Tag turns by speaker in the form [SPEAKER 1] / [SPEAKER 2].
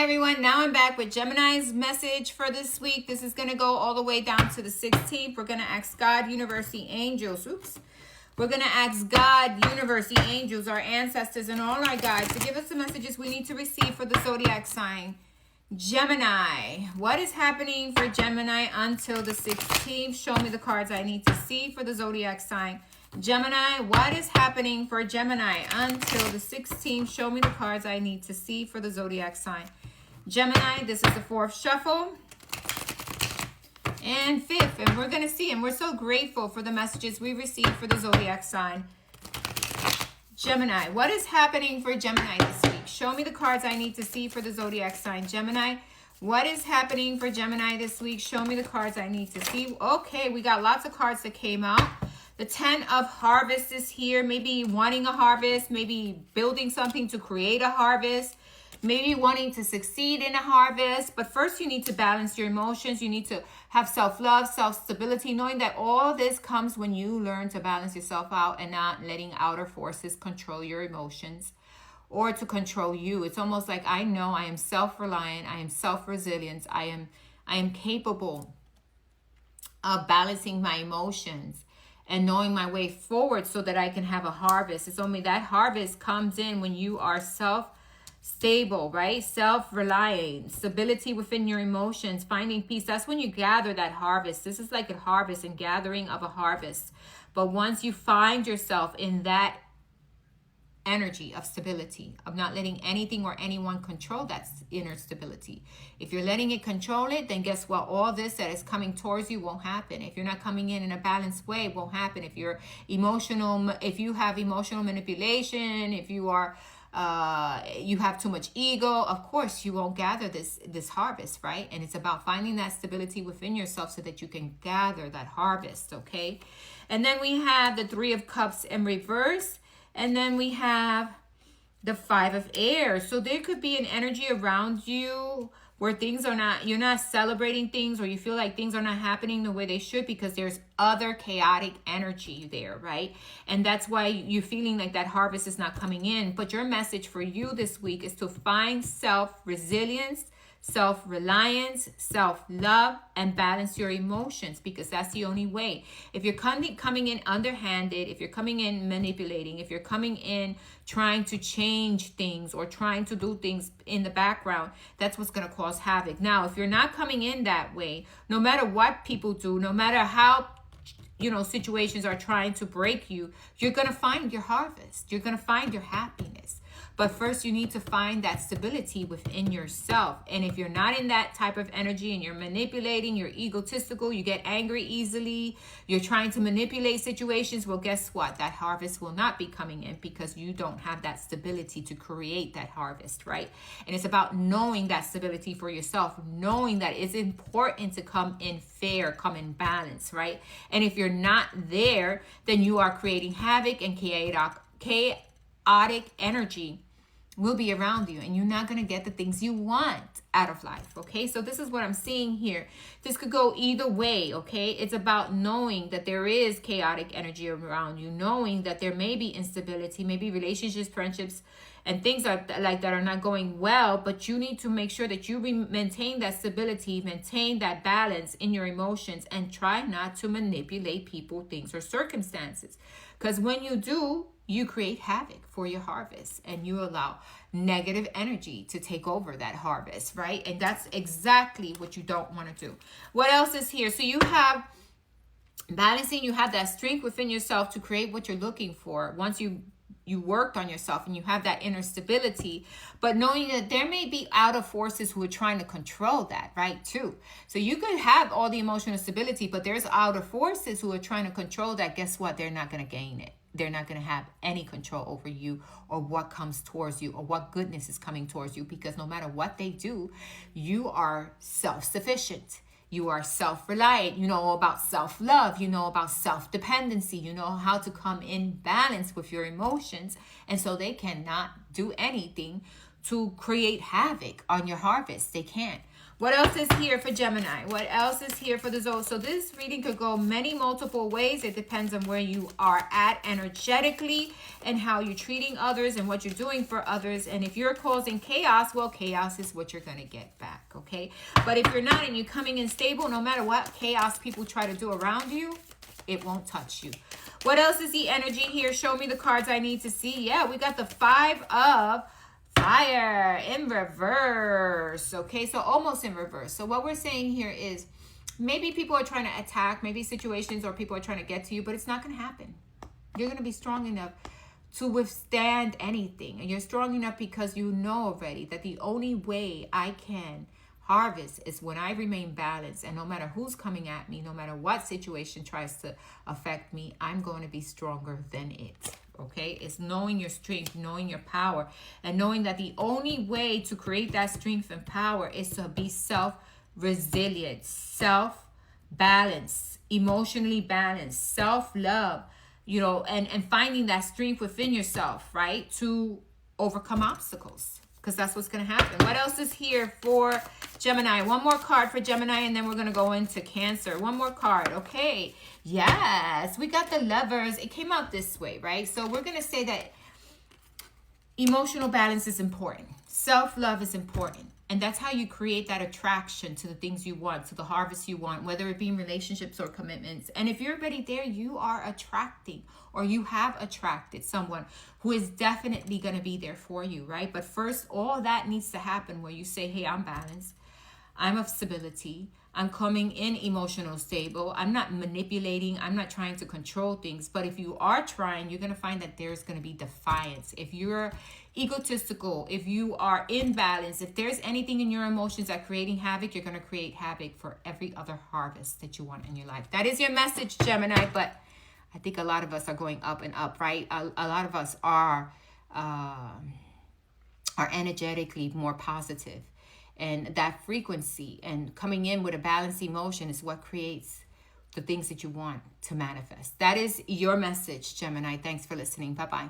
[SPEAKER 1] everyone. Now I'm back with Gemini's message for this week. This is going to go all the way down to the 16th. We're going to ask God, universe, the angels. We're going to ask God, universe, the angels, our ancestors, and all our guides to give us the messages we need to receive for the zodiac sign Gemini. What is happening for Gemini until the 16th? Show me the cards I need to see for the zodiac sign Gemini. What is happening for Gemini until the 16th? Show me the cards I need to see for the zodiac sign Gemini. This is the fourth shuffle and fifth, and we're going to see, and we're so grateful for the messages we received for the zodiac sign Gemini. What is happening for Gemini this week? Show me the cards I need to see for the zodiac sign Gemini. What is happening for Gemini this week? Show me the cards I need to see. Okay, we got lots of cards that came out. The 10 of Harvest is here. Maybe wanting a harvest, maybe building something to create a harvest, maybe wanting to succeed in a harvest. But first you need to balance your emotions. You need to have self-love, self-stability, knowing that all this comes when you learn to balance yourself out and not letting outer forces control your emotions or to control you. It's almost like I know I am self-reliant. I am self-resilient. I am capable of balancing my emotions and knowing my way forward so that I can have a harvest. It's only that harvest comes in when you are self-stable, right? Self-reliant, stability within your emotions, finding peace. That's when you gather that harvest. This is like a harvest and gathering of a harvest. But once you find yourself in that energy of stability, of not letting anything or anyone control that inner stability. If you're letting it control it, then guess what? All this that is coming towards you won't happen. If you're not coming in a balanced way, it won't happen. If you're emotional, if you have emotional manipulation, if you are you have too much ego, of course you won't gather this harvest, right? And it's about finding that stability within yourself so that you can gather that harvest, okay? And then we have the 3 of Cups in reverse. And then we have the 5 of Air. So there could be an energy around you where things are not, you're not celebrating things, or you feel like things are not happening the way they should because there's other chaotic energy there, right? And that's why you're feeling like that harvest is not coming in. But your message for you this week is to find self-resilience, self-reliance, self-love, and balance your emotions, because that's the only way. If you're coming in underhanded, if you're coming in manipulating, if you're coming in trying to change things or trying to do things in the background, that's what's going to cause havoc. Now, if you're not coming in that way, no matter what people do, no matter how situations are trying to break you, you're going to find your harvest. You're going to find your happiness. But first, you need to find that stability within yourself. And if you're not in that type of energy and you're manipulating, you're egotistical, you get angry easily, you're trying to manipulate situations, well, guess what? That harvest will not be coming in because you don't have that stability to create that harvest, right? And it's about knowing that stability for yourself, knowing that it's important to come in fair, come in balance, right? And if you're not there, then you are creating havoc and chaotic energy will be around you, and you're not going to get the things you want out of life, okay? So this is what I'm seeing here. This could go either way, okay? It's about knowing that there is chaotic energy around you, knowing that there may be instability, maybe relationships, friendships, and things like that are not going well, but you need to make sure that you maintain that stability, maintain that balance in your emotions, and try not to manipulate people, things, or circumstances. Because when you do, you create havoc for your harvest, and you allow negative energy to take over that harvest, right? And that's exactly what you don't want to do. What else is here? So you have balancing, you have that strength within yourself to create what you're looking for. Once you worked on yourself and you have that inner stability, but knowing that there may be outer forces who are trying to control that, right, too. So you could have all the emotional stability, but there's outer forces who are trying to control that. Guess what? They're not going to gain it. They're not going to have any control over you or what comes towards you or what goodness is coming towards you, because no matter what they do, you are self-sufficient. You are self-reliant. You know about self-love. You know about self-dependency. You know how to come in balance with your emotions. And so they cannot do anything to create havoc on your harvest. They can't. What else is here for Gemini? What else is here for the zodiac? So this reading could go multiple ways. It depends on where you are at energetically and how you're treating others and what you're doing for others. And if you're causing chaos, well, chaos is what you're going to get back, okay? But if you're not and you're coming in stable, no matter what chaos people try to do around you, it won't touch you. What else is the energy here? Show me the cards I need to see. Yeah, we got the 5 of Fire in reverse. Okay, so almost in reverse. So what we're saying here is maybe people are trying to attack, maybe situations or people are trying to get to you, but it's not going to happen. You're going to be strong enough to withstand anything. And you're strong enough because you know already that the only way I can harvest is when I remain balanced. And no matter who's coming at me, no matter what situation tries to affect me, I'm going to be stronger than it. Okay, it's knowing your strength, knowing your power, and knowing that the only way to create that strength and power is to be self-resilient, self-balanced, emotionally balanced, self-love, you know, and finding that strength within yourself, right, to overcome obstacles, because that's what's going to happen. What else is here for Gemini? One more card for Gemini, and then we're going to go into Cancer. One more card. Okay. Yes, we got the Lovers. It came out this way, right? So we're going to say that emotional balance is important. Self-love is important. And that's how you create that attraction to the things you want, to the harvest you want, whether it be in relationships or commitments. And if you're already there, you are attracting, or you have attracted someone who is definitely going to be there for you, right? But first, all that needs to happen where you say, hey, I'm balanced. I'm of stability. I'm coming in emotional stable. I'm not manipulating. I'm not trying to control things. But if you are trying, you're going to find that there's going to be defiance. If you're egotistical, if you are imbalanced, if there's anything in your emotions that creating havoc, you're going to create havoc for every other harvest that you want in your life. That is your message, Gemini. But I think a lot of us are going up and up, right? A lot of us are energetically more positive. And that frequency and coming in with a balanced emotion is what creates the things that you want to manifest. That is your message, Gemini. Thanks for listening. Bye-bye.